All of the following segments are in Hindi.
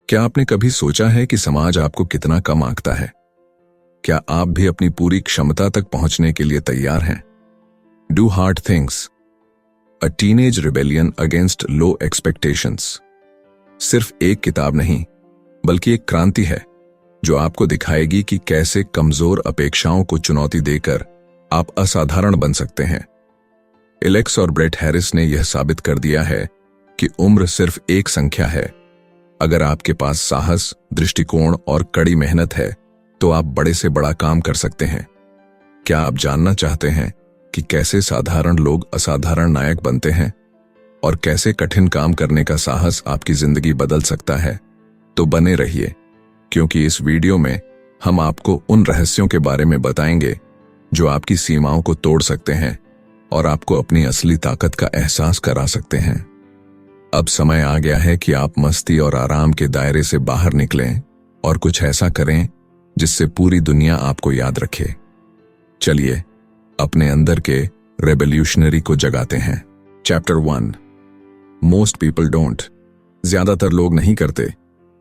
क्या आपने कभी सोचा है कि समाज आपको कितना कम आंकता है? क्या आप भी अपनी पूरी क्षमता तक पहुंचने के लिए तैयार हैं? Do hard things, a teenage rebellion against low expectations सिर्फ एक किताब नहीं, बल्कि एक क्रांति है जो आपको दिखाएगी कि कैसे कमजोर अपेक्षाओं को चुनौती देकर आप असाधारण बन सकते हैं। एलेक्स और ब्रेट हैरिस ने यह साबित कर दिया है कि उम्र सिर्फ एक संख्या है। अगर आपके पास साहस, दृष्टिकोण और कड़ी मेहनत है तो आप बड़े से बड़ा काम कर सकते हैं। क्या आप जानना चाहते हैं कि कैसे साधारण लोग असाधारण नायक बनते हैं और कैसे कठिन काम करने का साहस आपकी जिंदगी बदल सकता है? तो बने रहिए, क्योंकि इस वीडियो में हम आपको उन रहस्यों के बारे में बताएंगे जो आपकी सीमाओं को तोड़ सकते हैं और आपको अपनी असली ताकत का एहसास करा सकते हैं। अब समय आ गया है कि आप मस्ती और आराम के दायरे से बाहर निकलें और कुछ ऐसा करें जिससे पूरी दुनिया आपको याद रखे। चलिए अपने अंदर के रेवोल्यूशनरी को जगाते हैं। चैप्टर 1, मोस्ट पीपल डोंट, ज्यादातर लोग नहीं करते।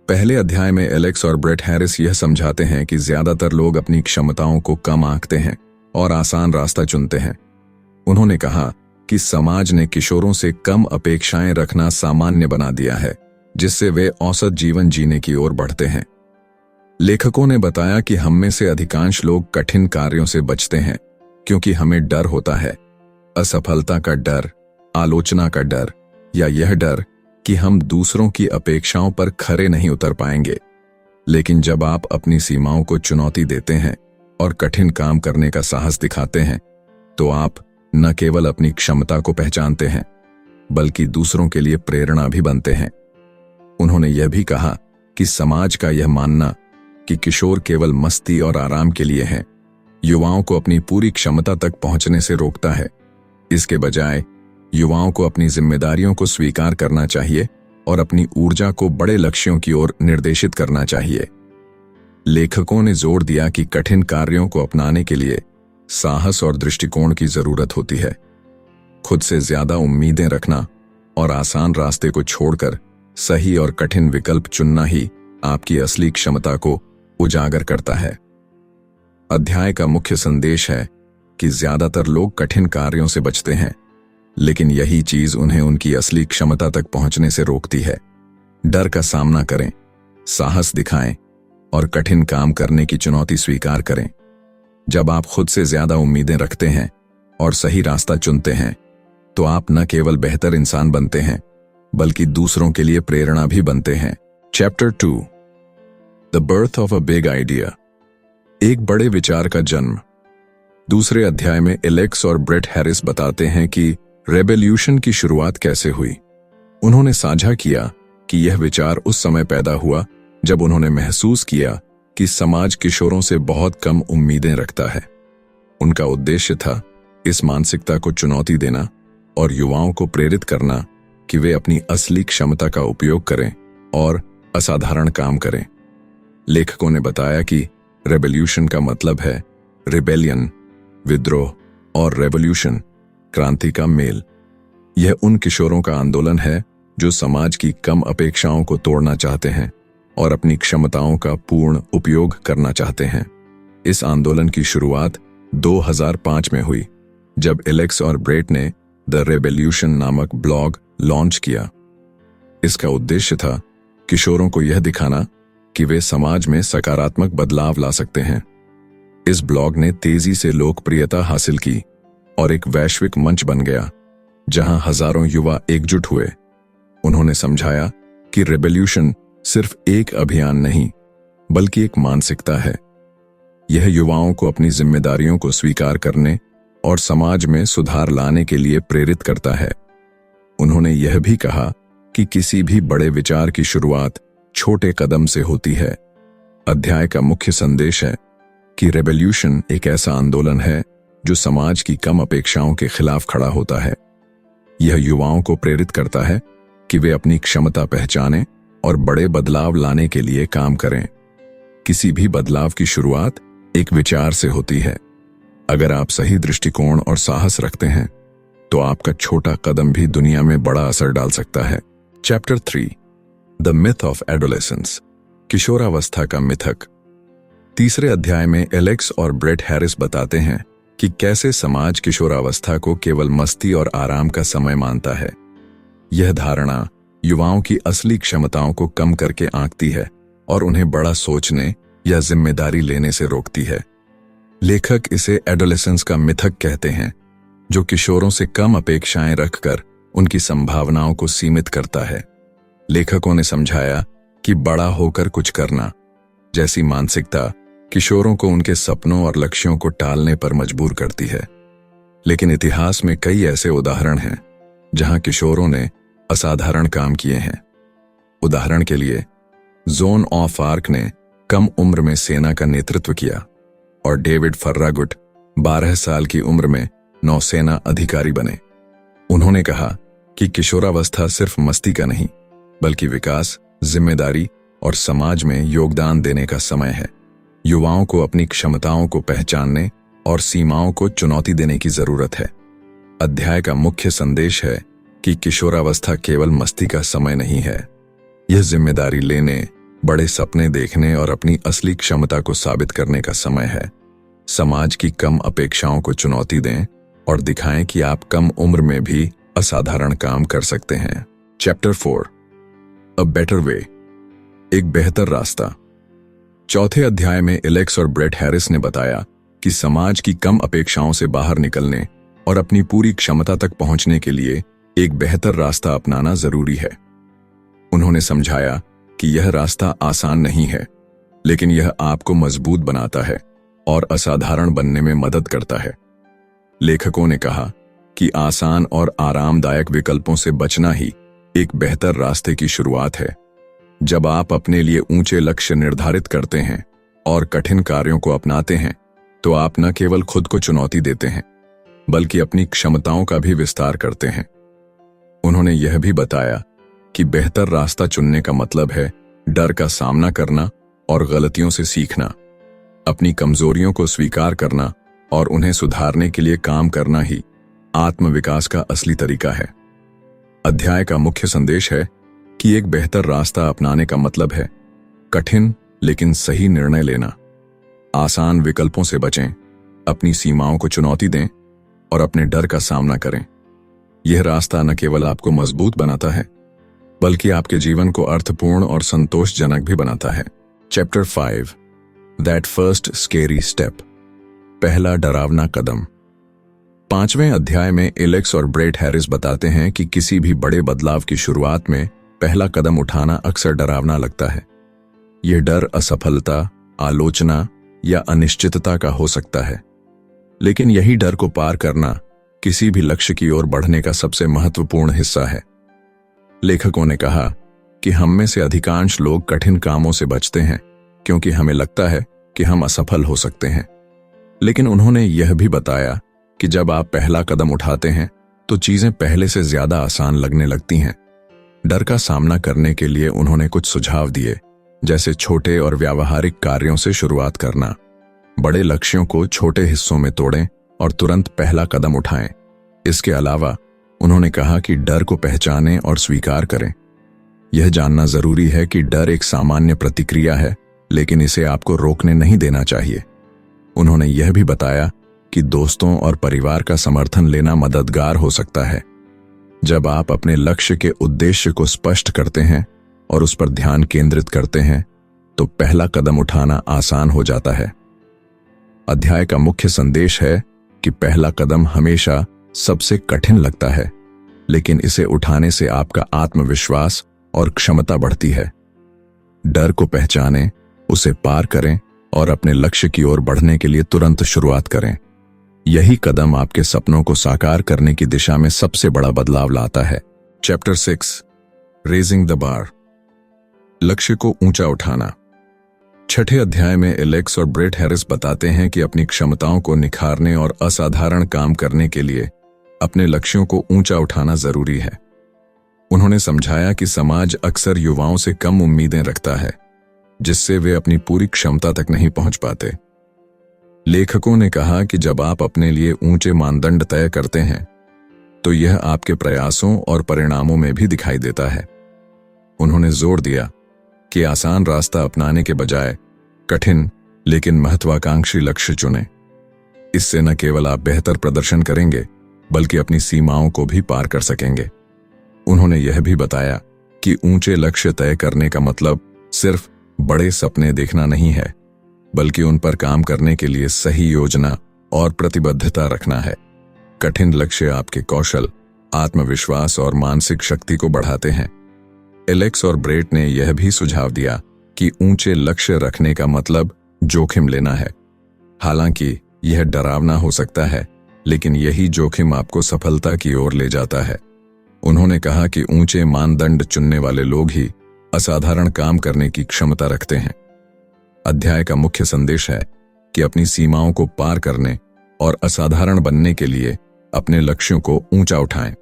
पहले अध्याय में एलेक्स और ब्रेट हैरिस यह समझाते हैं कि ज्यादातर लोग अपनी क्षमताओं को कम आंकते हैं और आसान रास्ता चुनते हैं। उन्होंने कहा कि समाज ने किशोरों से कम अपेक्षाएं रखना सामान्य बना दिया है, जिससे वे औसत जीवन जीने की ओर बढ़ते हैं। लेखकों ने बताया कि हम में से अधिकांश लोग कठिन कार्यों से बचते हैं क्योंकि हमें डर होता है, असफलता का डर, आलोचना का डर, या यह डर कि हम दूसरों की अपेक्षाओं पर खरे नहीं उतर पाएंगे। लेकिन जब आप अपनी सीमाओं को चुनौती देते हैं और कठिन काम करने का साहस दिखाते हैं, तो आप न केवल अपनी क्षमता को पहचानते हैं, बल्कि दूसरों के लिए प्रेरणा भी बनते हैं। उन्होंने यह भी कहा कि समाज का यह मानना कि किशोर केवल मस्ती और आराम के लिए हैं, युवाओं को अपनी पूरी क्षमता तक पहुंचने से रोकता है। इसके बजाय युवाओं को अपनी जिम्मेदारियों को स्वीकार करना चाहिए और अपनी ऊर्जा को बड़े लक्ष्यों की ओर निर्देशित करना चाहिए। लेखकों ने जोर दिया कि कठिन कार्यों को अपनाने के लिए साहस और दृष्टिकोण की जरूरत होती है। खुद से ज्यादा उम्मीदें रखना और आसान रास्ते को छोड़कर सही और कठिन विकल्प चुनना ही आपकी असली क्षमता को उजागर करता है। अध्याय का मुख्य संदेश है कि ज्यादातर लोग कठिन कार्यों से बचते हैं, लेकिन यही चीज उन्हें उनकी असली क्षमता तक पहुंचने से रोकती है। डर का सामना करें, साहस दिखाएं और कठिन काम करने की चुनौती स्वीकार करें। जब आप खुद से ज्यादा उम्मीदें रखते हैं और सही रास्ता चुनते हैं, तो आप न केवल बेहतर इंसान बनते हैं, बल्कि दूसरों के लिए प्रेरणा भी बनते हैं। Chapter 2, the birth of a big idea, एक बड़े विचार का जन्म। दूसरे अध्याय में एलेक्स और ब्रेट हैरिस बताते हैं कि रेवोल्यूशन की शुरुआत कैसे हुई। उन्होंने साझा किया कि यह विचार उस समय पैदा हुआ जब उन्होंने महसूस किया कि समाज किशोरों से बहुत कम उम्मीदें रखता है। उनका उद्देश्य था इस मानसिकता को चुनौती देना और युवाओं को प्रेरित करना कि वे अपनी असली क्षमता का उपयोग करें और असाधारण काम करें। लेखकों ने बताया कि रेवोल्यूशन का मतलब है रिबेलियन, विद्रोह, और रेवोल्यूशन, क्रांति का मेल। यह उन किशोरों का आंदोलन है जो समाज की कम अपेक्षाओं को तोड़ना चाहते हैं और अपनी क्षमताओं का पूर्ण उपयोग करना चाहते हैं। इस आंदोलन की शुरुआत 2005 में हुई, जब एलेक्स और ब्रेट ने द रेवोल्यूशन नामक ब्लॉग लॉन्च किया। इसका उद्देश्य था किशोरों को यह दिखाना कि वे समाज में सकारात्मक बदलाव ला सकते हैं। इस ब्लॉग ने तेजी से लोकप्रियता हासिल की और एक वैश्विक मंच बन गया, जहां हजारों युवा एकजुट हुए। उन्होंने समझाया कि रेवोल्यूशन सिर्फ एक अभियान नहीं, बल्कि एक मानसिकता है। यह युवाओं को अपनी जिम्मेदारियों को स्वीकार करने और समाज में सुधार लाने के लिए प्रेरित करता है। उन्होंने यह भी कहा कि किसी भी बड़े विचार की शुरुआत छोटे कदम से होती है। अध्याय का मुख्य संदेश है कि रेवोल्यूशन एक ऐसा आंदोलन है जो समाज की कम अपेक्षाओं के खिलाफ खड़ा होता है। यह युवाओं को प्रेरित करता है कि वे अपनी क्षमता पहचानें और बड़े बदलाव लाने के लिए काम करें। किसी भी बदलाव की शुरुआत एक विचार से होती है। अगर आप सही दृष्टिकोण और साहस रखते हैं, तो आपका छोटा कदम भी दुनिया में बड़ा असर डाल सकता है। Chapter 3, the myth of adolescence, किशोरावस्था का मिथक। तीसरे अध्याय में एलेक्स और ब्रेट हैरिस बताते हैं कि कैसे समाज किशोरावस्था को केवल मस्ती और आराम का समय मानता है। यह धारणा युवाओं की असली क्षमताओं को कम करके आंकती है और उन्हें बड़ा सोचने या जिम्मेदारी लेने से रोकती है। लेखक इसे एडोलेसेंस का मिथक कहते हैं, जो किशोरों से कम अपेक्षाएं रखकर उनकी संभावनाओं को सीमित करता है। लेखकों ने समझाया कि बड़ा होकर कुछ करना जैसी मानसिकता किशोरों को उनके सपनों और लक्ष्यों को टालने पर मजबूर करती है। लेकिन इतिहास में कई ऐसे उदाहरण हैं जहां किशोरों ने असाधारण काम किए हैं। उदाहरण के लिए जोन ऑफ आर्क ने कम उम्र में सेना का नेतृत्व किया और डेविड फर्रागुट 12 साल की उम्र में नौसेना अधिकारी बने। उन्होंने कहा कि किशोरावस्था सिर्फ मस्ती का नहीं, बल्कि विकास, जिम्मेदारी और समाज में योगदान देने का समय है। युवाओं को अपनी क्षमताओं को पहचानने और सीमाओं को चुनौती देने की जरूरत है। अध्याय का मुख्य संदेश है कि किशोरावस्था केवल मस्ती का समय नहीं है। यह जिम्मेदारी लेने, बड़े सपने देखने और अपनी असली क्षमता को साबित करने का समय है। समाज की कम अपेक्षाओं को चुनौती दें और दिखाएं कि आप कम उम्र में भी असाधारण काम कर सकते हैं। चैप्टर 4, अ बेटर वे, एक बेहतर रास्ता। चौथे अध्याय में एलेक्स और ब्रेट हैरिस ने बताया कि समाज की कम अपेक्षाओं से बाहर निकलने और अपनी पूरी क्षमता तक पहुंचने के लिए एक बेहतर रास्ता अपनाना जरूरी है। उन्होंने समझाया कि यह रास्ता आसान नहीं है, लेकिन यह आपको मजबूत बनाता है और असाधारण बनने में मदद करता है। लेखकों ने कहा कि आसान और आरामदायक विकल्पों से बचना ही एक बेहतर रास्ते की शुरुआत है। जब आप अपने लिए ऊंचे लक्ष्य निर्धारित करते हैं और कठिन कार्यों को अपनाते हैं, तो आप न केवल खुद को चुनौती देते हैं, बल्कि अपनी क्षमताओं का भी विस्तार करते हैं। उन्होंने यह भी बताया कि बेहतर रास्ता चुनने का मतलब है डर का सामना करना और गलतियों से सीखना, अपनी कमजोरियों को स्वीकार करना और उन्हें सुधारने के लिए काम करना ही आत्मविकास का असली तरीका है। अध्याय का मुख्य संदेश है कि एक बेहतर रास्ता अपनाने का मतलब है कठिन लेकिन सही निर्णय लेना, आसान विकल्पों से बचें, अपनी सीमाओं को चुनौती दें और अपने डर का सामना करें। यह रास्ता न केवल आपको मजबूत बनाता है, बल्कि आपके जीवन को अर्थपूर्ण और संतोषजनक भी बनाता है। Chapter 5, that first scary step, पहला डरावना कदम। 5वें अध्याय में एलेक्स और ब्रेट हैरिस बताते हैं कि किसी भी बड़े बदलाव की शुरुआत में पहला कदम उठाना अक्सर डरावना लगता है। यह डर असफलता, आलोचना या अनिश्चितता का हो सकता है, लेकिन यही डर को पार करना किसी भी लक्ष्य की ओर बढ़ने का सबसे महत्वपूर्ण हिस्सा है। लेखकों ने कहा कि हम में से अधिकांश लोग कठिन कामों से बचते हैं क्योंकि हमें लगता है कि हम असफल हो सकते हैं। लेकिन उन्होंने यह भी बताया कि जब आप पहला कदम उठाते हैं तो चीजें पहले से ज्यादा आसान लगने लगती हैं। डर का सामना करने के लिए उन्होंने कुछ सुझाव दिए, जैसे छोटे और व्यावहारिक कार्यों से शुरुआत करना, बड़े लक्ष्यों को छोटे हिस्सों में तोड़ें और तुरंत पहला कदम उठाएं। इसके अलावा उन्होंने कहा कि डर को पहचानें और स्वीकार करें। यह जानना जरूरी है कि डर एक सामान्य प्रतिक्रिया है, लेकिन इसे आपको रोकने नहीं देना चाहिए। उन्होंने यह भी बताया कि दोस्तों और परिवार का समर्थन लेना मददगार हो सकता है। जब आप अपने लक्ष्य के उद्देश्य को स्पष्ट करते हैं और उस पर ध्यान केंद्रित करते हैं, तो पहला कदम उठाना आसान हो जाता है। अध्याय का मुख्य संदेश है कि पहला कदम हमेशा सबसे कठिन लगता है, लेकिन इसे उठाने से आपका आत्मविश्वास और क्षमता बढ़ती है। डर को पहचानें, उसे पार करें और अपने लक्ष्य की ओर बढ़ने के लिए तुरंत शुरुआत करें। यही कदम आपके सपनों को साकार करने की दिशा में सबसे बड़ा बदलाव लाता है। चैप्टर 6, रेजिंग द बार, लक्ष्य को ऊंचा उठाना। 6ठे अध्याय में एलेक्स और ब्रेट हैरिस बताते हैं कि अपनी क्षमताओं को निखारने और असाधारण काम करने के लिए अपने लक्ष्यों को ऊंचा उठाना जरूरी है। उन्होंने समझाया कि समाज अक्सर युवाओं से कम उम्मीदें रखता है, जिससे वे अपनी पूरी क्षमता तक नहीं पहुंच पाते। लेखकों ने कहा कि जब आप अपने लिए ऊंचे मानदंड तय करते हैं, तो यह आपके प्रयासों और परिणामों में भी दिखाई देता है। उन्होंने जोर दिया कि आसान रास्ता अपनाने के बजाय कठिन लेकिन महत्वाकांक्षी लक्ष्य चुनें। इससे न केवल आप बेहतर प्रदर्शन करेंगे बल्कि अपनी सीमाओं को भी पार कर सकेंगे। उन्होंने यह भी बताया कि ऊंचे लक्ष्य तय करने का मतलब सिर्फ बड़े सपने देखना नहीं है, बल्कि उन पर काम करने के लिए सही योजना और प्रतिबद्धता रखना है। कठिन लक्ष्य आपके कौशल, आत्मविश्वास और मानसिक शक्ति को बढ़ाते हैं। एलेक्स और ब्रेट ने यह भी सुझाव दिया कि ऊंचे लक्ष्य रखने का मतलब जोखिम लेना है। हालांकि यह डरावना हो सकता है, लेकिन यही जोखिम आपको सफलता की ओर ले जाता है। उन्होंने कहा कि ऊंचे मानदंड चुनने वाले लोग ही असाधारण काम करने की क्षमता रखते हैं। अध्याय का मुख्य संदेश है कि अपनी सीमाओं को पार करने और असाधारण बनने के लिए अपने लक्ष्यों को ऊंचा उठाएं।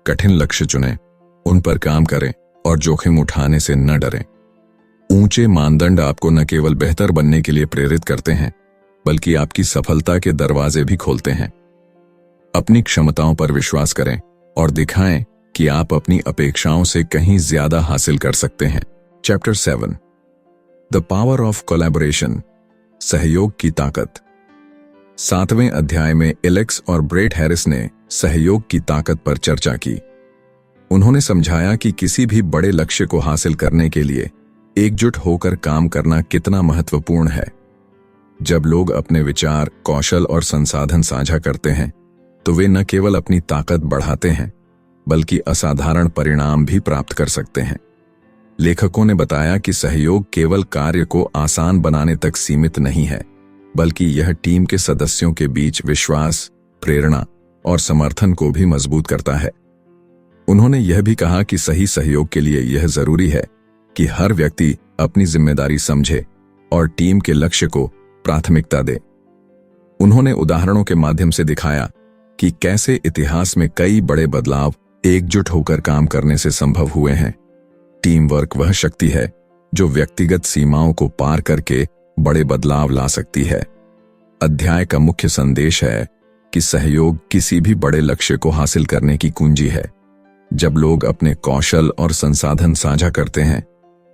कठिन लक्ष्य चुनें, उन पर काम करें और जोखिम उठाने से न डरें। ऊंचे मानदंड आपको न केवल बेहतर बनने के लिए प्रेरित करते हैं, बल्कि आपकी सफलता के दरवाजे भी खोलते हैं। अपनी क्षमताओं पर विश्वास करें और दिखाएं कि आप अपनी अपेक्षाओं से कहीं ज्यादा हासिल कर सकते हैं। Chapter 7 the power of collaboration, सहयोग की ताकत। 7वें अध्याय में एलेक्स और ब्रेट हैरिस ने सहयोग की ताकत पर चर्चा की। उन्होंने समझाया कि किसी भी बड़े लक्ष्य को हासिल करने के लिए एकजुट होकर काम करना कितना महत्वपूर्ण है। जब लोग अपने विचार, कौशल और संसाधन साझा करते हैं, तो वे न केवल अपनी ताकत बढ़ाते हैं, बल्कि असाधारण परिणाम भी प्राप्त कर सकते हैं। लेखकों ने बताया कि सहयोग केवल कार्य को आसान बनाने तक सीमित नहीं है, बल्कि यह टीम के सदस्यों के बीच विश्वास, प्रेरणा और समर्थन को भी मजबूत करता है। उन्होंने यह भी कहा कि सही सहयोग के लिए यह जरूरी है कि हर व्यक्ति अपनी जिम्मेदारी समझे और टीम के लक्ष्य को प्राथमिकता दे। उन्होंने उदाहरणों के माध्यम से दिखाया कि कैसे इतिहास में कई बड़े बदलाव एकजुट होकर काम करने से संभव हुए हैं। टीम वर्क वह शक्ति है जो व्यक्तिगत सीमाओं को पार करके बड़े बदलाव ला सकती है। अध्याय का मुख्य संदेश है कि सहयोग किसी भी बड़े लक्ष्य को हासिल करने की कुंजी है। जब लोग अपने कौशल और संसाधन साझा करते हैं,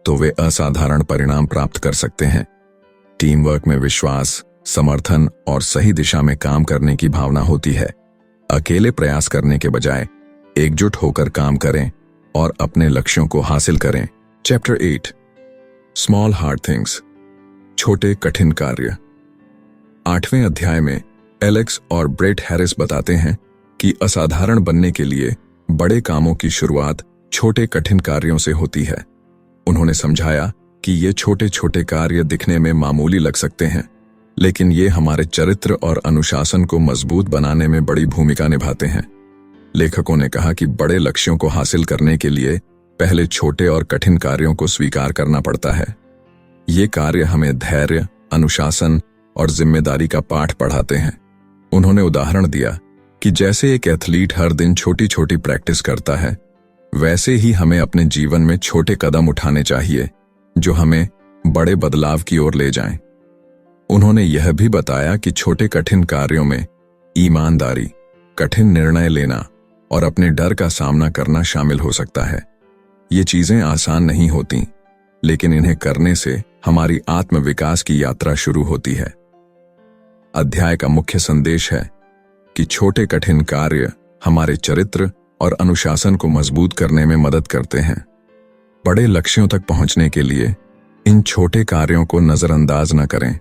तो वे असाधारण परिणाम प्राप्त कर सकते हैं। टीम वर्क में विश्वास, समर्थन और सही दिशा में काम करने की भावना होती है। अकेले प्रयास करने के बजाय एकजुट होकर काम करें और अपने लक्ष्यों को हासिल करें। चैप्टर 8 स्मॉल हार्ड थिंग्स, छोटे कठिन कार्य। 8वें अध्याय में एलेक्स और ब्रेट हैरिस बताते हैं कि असाधारण बनने के लिए बड़े कामों की शुरुआत छोटे कठिन कार्यों से होती है। उन्होंने समझाया कि ये छोटे छोटे कार्य दिखने में मामूली लग सकते हैं, लेकिन ये हमारे चरित्र और अनुशासन को मजबूत बनाने में बड़ी भूमिका निभाते हैं। लेखकों ने कहा कि बड़े लक्ष्यों को हासिल करने के लिए पहले छोटे और कठिन कार्यों को स्वीकार करना पड़ता है। ये कार्य हमें धैर्य, अनुशासन और जिम्मेदारी का पाठ पढ़ाते हैं। उन्होंने उदाहरण दिया कि जैसे एक एथलीट हर दिन छोटी छोटी प्रैक्टिस करता है, वैसे ही हमें अपने जीवन में छोटे कदम उठाने चाहिए जो हमें बड़े बदलाव की ओर ले जाएं। उन्होंने यह भी बताया कि छोटे कठिन कार्यों में ईमानदारी, कठिन निर्णय लेना और अपने डर का सामना करना शामिल हो सकता है। ये चीजें आसान नहीं होती, लेकिन इन्हें करने से हमारी आत्मविकास की यात्रा शुरू होती है। अध्याय का मुख्य संदेश है कि छोटे कठिन कार्य हमारे चरित्र और अनुशासन को मजबूत करने में मदद करते हैं। बड़े लक्ष्यों तक पहुंचने के लिए इन छोटे कार्यों को नजरअंदाज न करें।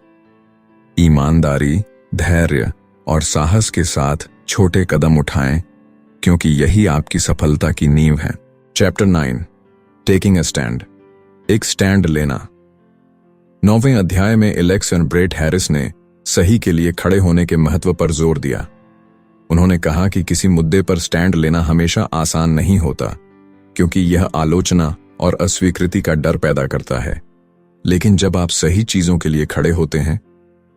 ईमानदारी, धैर्य और साहस के साथ छोटे कदम उठाएं, क्योंकि यही आपकी सफलता की नींव है। चैप्टर 9 टेकिंग अ स्टैंड, एक स्टैंड लेना। 9वें अध्याय में एलेक्स और ब्रेट हैरिस ने सही के लिए खड़े होने के महत्व पर जोर दिया। उन्होंने कहा कि किसी मुद्दे पर स्टैंड लेना हमेशा आसान नहीं होता, क्योंकि यह आलोचना और अस्वीकृति का डर पैदा करता है। लेकिन जब आप सही चीजों के लिए खड़े होते हैं,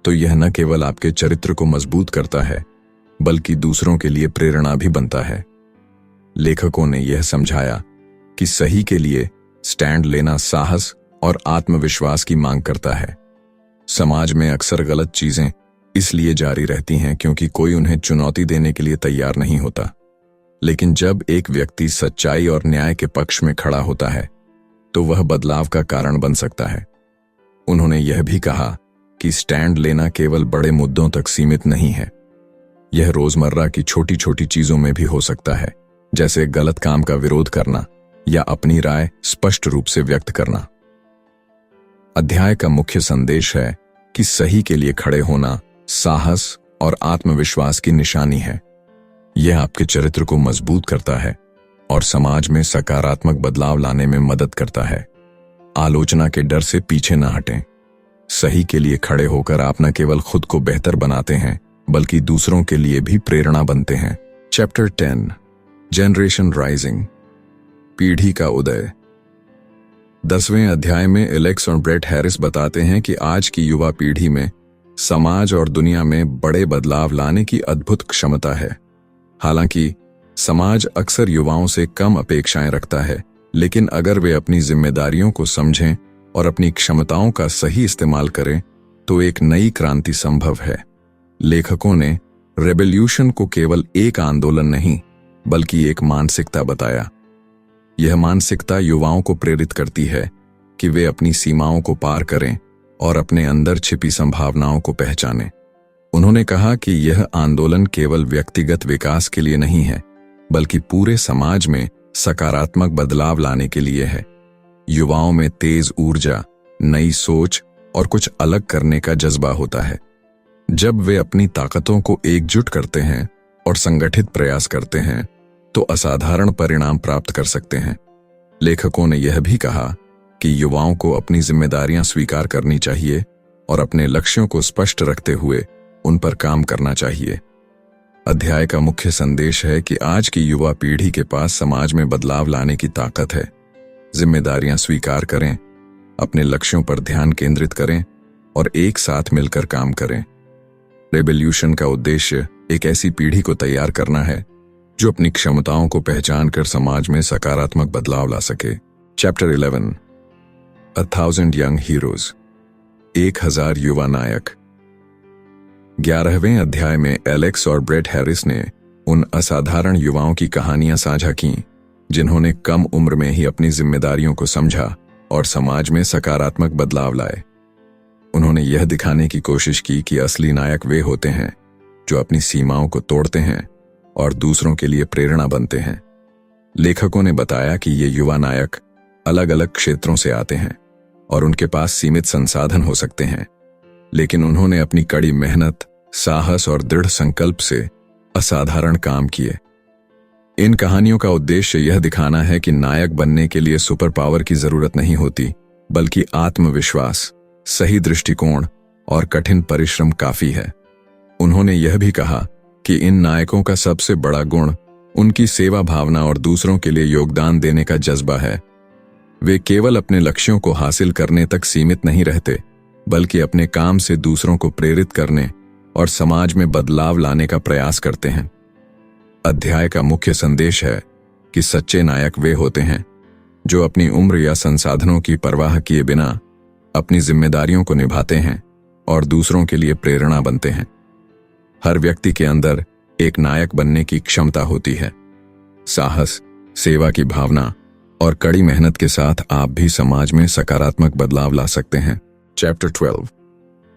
तो यह न केवल आपके चरित्र को मजबूत करता है, बल्कि दूसरों के लिए प्रेरणा भी बनता है। लेखकों ने यह समझाया कि सही के लिए स्टैंड लेना साहस और आत्मविश्वास की मांग करता है। समाज में अक्सर गलत चीजें इसलिए जारी रहती हैं क्योंकि कोई उन्हें चुनौती देने के लिए तैयार नहीं होता। लेकिन जब एक व्यक्ति सच्चाई और न्याय के पक्ष में खड़ा होता है, तो वह बदलाव का कारण बन सकता है। उन्होंने यह भी कहा कि स्टैंड लेना केवल बड़े मुद्दों तक सीमित नहीं है। यह रोजमर्रा की छोटी छोटी चीजों में भी हो सकता है, जैसे गलत काम का विरोध करना या अपनी राय स्पष्ट रूप से व्यक्त करना। अध्याय का मुख्य संदेश है कि सही के लिए खड़े होना साहस और आत्मविश्वास की निशानी है। यह आपके चरित्र को मजबूत करता है और समाज में सकारात्मक बदलाव लाने में मदद करता है। आलोचना के डर से पीछे न हटें। सही के लिए खड़े होकर आप न केवल खुद को बेहतर बनाते हैं, बल्कि दूसरों के लिए भी प्रेरणा बनते हैं। चैप्टर 10 जनरेशन राइजिंग, पीढ़ी का उदय। 10वें अध्याय में एलेक्स और ब्रेट हैरिस बताते हैं कि आज की युवा पीढ़ी में समाज और दुनिया में बड़े बदलाव लाने की अद्भुत क्षमता है। हालांकि समाज अक्सर युवाओं से कम अपेक्षाएं रखता है, लेकिन अगर वे अपनी जिम्मेदारियों को समझें और अपनी क्षमताओं का सही इस्तेमाल करें तो एक नई क्रांति संभव है। लेखकों ने रेवोल्यूशन को केवल एक आंदोलन नहीं, बल्कि एक मानसिकता बताया। यह मानसिकता युवाओं को प्रेरित करती है कि वे अपनी सीमाओं को पार करें और अपने अंदर छिपी संभावनाओं को पहचानें। उन्होंने कहा कि यह आंदोलन केवल व्यक्तिगत विकास के लिए नहीं है, बल्कि पूरे समाज में सकारात्मक बदलाव लाने के लिए है। युवाओं में तेज ऊर्जा, नई सोच और कुछ अलग करने का जज्बा होता है। जब वे अपनी ताकतों को एकजुट करते हैं और संगठित प्रयास करते हैं तो असाधारण परिणाम प्राप्त कर सकते हैं। लेखकों ने यह भी कहा कि युवाओं को अपनी जिम्मेदारियां स्वीकार करनी चाहिए और अपने लक्ष्यों को स्पष्ट रखते हुए उन पर काम करना चाहिए। अध्याय का मुख्य संदेश है कि आज की युवा पीढ़ी के पास समाज में बदलाव लाने की ताकत है। जिम्मेदारियां स्वीकार करें, अपने लक्ष्यों पर ध्यान केंद्रित करें और एक साथ मिलकर काम करें। रेवोल्यूशन का उद्देश्य एक ऐसी पीढ़ी को तैयार करना है जो अपनी क्षमताओं को पहचान कर समाज में सकारात्मक बदलाव ला सके। चैप्टर 11 1000 यंग हीरोज, 1000 युवा नायक। 11वें अध्याय में एलेक्स और ब्रेट हैरिस ने उन असाधारण युवाओं की कहानियां साझा की जिन्होंने कम उम्र में ही अपनी जिम्मेदारियों को समझा और समाज में सकारात्मक बदलाव लाए। उन्होंने यह दिखाने की कोशिश की कि असली नायक वे होते हैं जो अपनी सीमाओं को तोड़ते हैं और दूसरों के लिए प्रेरणा बनते हैं। लेखकों ने बताया कि ये युवा नायक अलग अलग क्षेत्रों से आते हैं और उनके पास सीमित संसाधन हो सकते हैं, लेकिन उन्होंने अपनी कड़ी मेहनत, साहस और दृढ़ संकल्प से असाधारण काम किए। इन कहानियों का उद्देश्य यह दिखाना है कि नायक बनने के लिए सुपर पावर की जरूरत नहीं होती, बल्कि आत्मविश्वास, सही दृष्टिकोण और कठिन परिश्रम काफी है। उन्होंने यह भी कहा कि इन नायकों का सबसे बड़ा गुण उनकी सेवा भावना और दूसरों के लिए योगदान देने का जज्बा है। वे केवल अपने लक्ष्यों को हासिल करने तक सीमित नहीं रहते, बल्कि अपने काम से दूसरों को प्रेरित करने और समाज में बदलाव लाने का प्रयास करते हैं। अध्याय का मुख्य संदेश है कि सच्चे नायक वे होते हैं जो अपनी उम्र या संसाधनों की परवाह किए बिना अपनी जिम्मेदारियों को निभाते हैं और दूसरों के लिए प्रेरणा बनते हैं। हर व्यक्ति के अंदर एक नायक बनने की क्षमता होती है। साहस, सेवा की भावना और कड़ी मेहनत के साथ आप भी समाज में सकारात्मक बदलाव ला सकते हैं। Chapter 12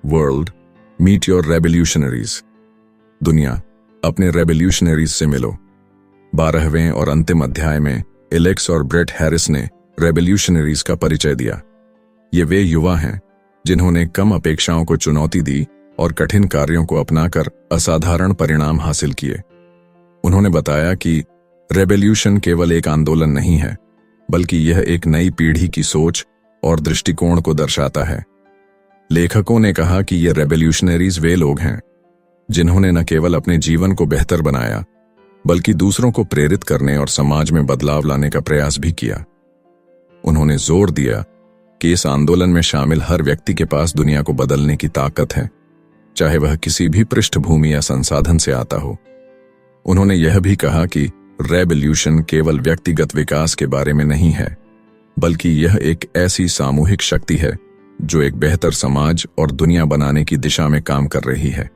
world meet your revolutionaries. दुनिया, अपने रेवोल्यूशनरीज से मिलो। 12वें और अंतिम अध्याय में एलेक्स और ब्रेट हैरिस ने रेवोल्यूशनरीज का परिचय दिया। ये वे युवा हैं जिन्होंने कम अपेक्षाओं को चुनौती दी और कठिन कार्यों को अपनाकर असाधारण परिणाम हासिल किए। उन्होंने बताया कि रेवोल्यूशन केवल एक आंदोलन नहीं है, बल्कि यह एक नई पीढ़ी की सोच और दृष्टिकोण को दर्शाता है। लेखकों ने कहा कि ये रेवोल्यूशनरीज वे लोग हैं जिन्होंने न केवल अपने जीवन को बेहतर बनाया, बल्कि दूसरों को प्रेरित करने और समाज में बदलाव लाने का प्रयास भी किया। उन्होंने जोर दिया कि इस आंदोलन में शामिल हर व्यक्ति के पास दुनिया को बदलने की ताकत है, चाहे वह किसी भी पृष्ठभूमि या संसाधन से आता हो। उन्होंने यह भी कहा कि रेवोल्यूशन केवल व्यक्तिगत विकास के बारे में नहीं है, बल्कि यह एक ऐसी सामूहिक शक्ति है जो एक बेहतर समाज और दुनिया बनाने की दिशा में काम कर रही है।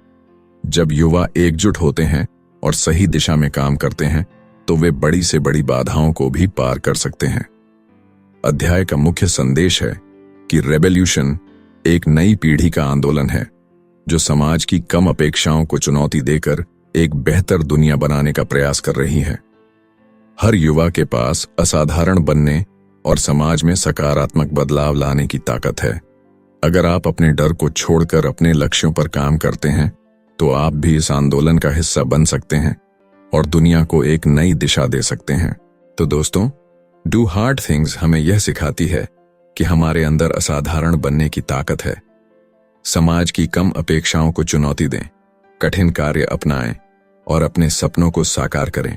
जब युवा एकजुट होते हैं और सही दिशा में काम करते हैं, तो वे बड़ी से बड़ी बाधाओं को भी पार कर सकते हैं। अध्याय का मुख्य संदेश है कि रेवोल्यूशन एक नई पीढ़ी का आंदोलन है जो समाज की कम अपेक्षाओं को चुनौती देकर एक बेहतर दुनिया बनाने का प्रयास कर रही है। हर युवा के पास असाधारण बनने और समाज में सकारात्मक बदलाव लाने की ताकत है। अगर आप अपने डर को छोड़कर अपने लक्ष्यों पर काम करते हैं तो आप भी इस आंदोलन का हिस्सा बन सकते हैं और दुनिया को एक नई दिशा दे सकते हैं। तो दोस्तों, डू हार्ड थिंग्स हमें यह सिखाती है कि हमारे अंदर असाधारण बनने की ताकत है। समाज की कम अपेक्षाओं को चुनौती दें, कठिन कार्य अपनाएं और अपने सपनों को साकार करें।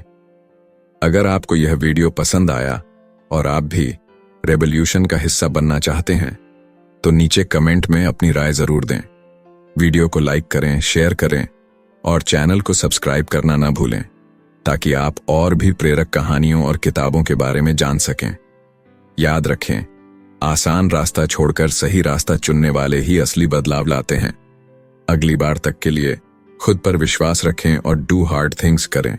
अगर आपको यह वीडियो पसंद आया और आप भी रेवोल्यूशन का हिस्सा बनना चाहते हैं तो नीचे कमेंट में अपनी राय जरूर दें। वीडियो को लाइक करें, शेयर करें और चैनल को सब्सक्राइब करना ना भूलें ताकि आप और भी प्रेरक कहानियों और किताबों के बारे में जान सकें। याद रखें, आसान रास्ता छोड़कर सही रास्ता चुनने वाले ही असली बदलाव लाते हैं। अगली बार तक के लिए खुद पर विश्वास रखें और डू हार्ड थिंग्स करें।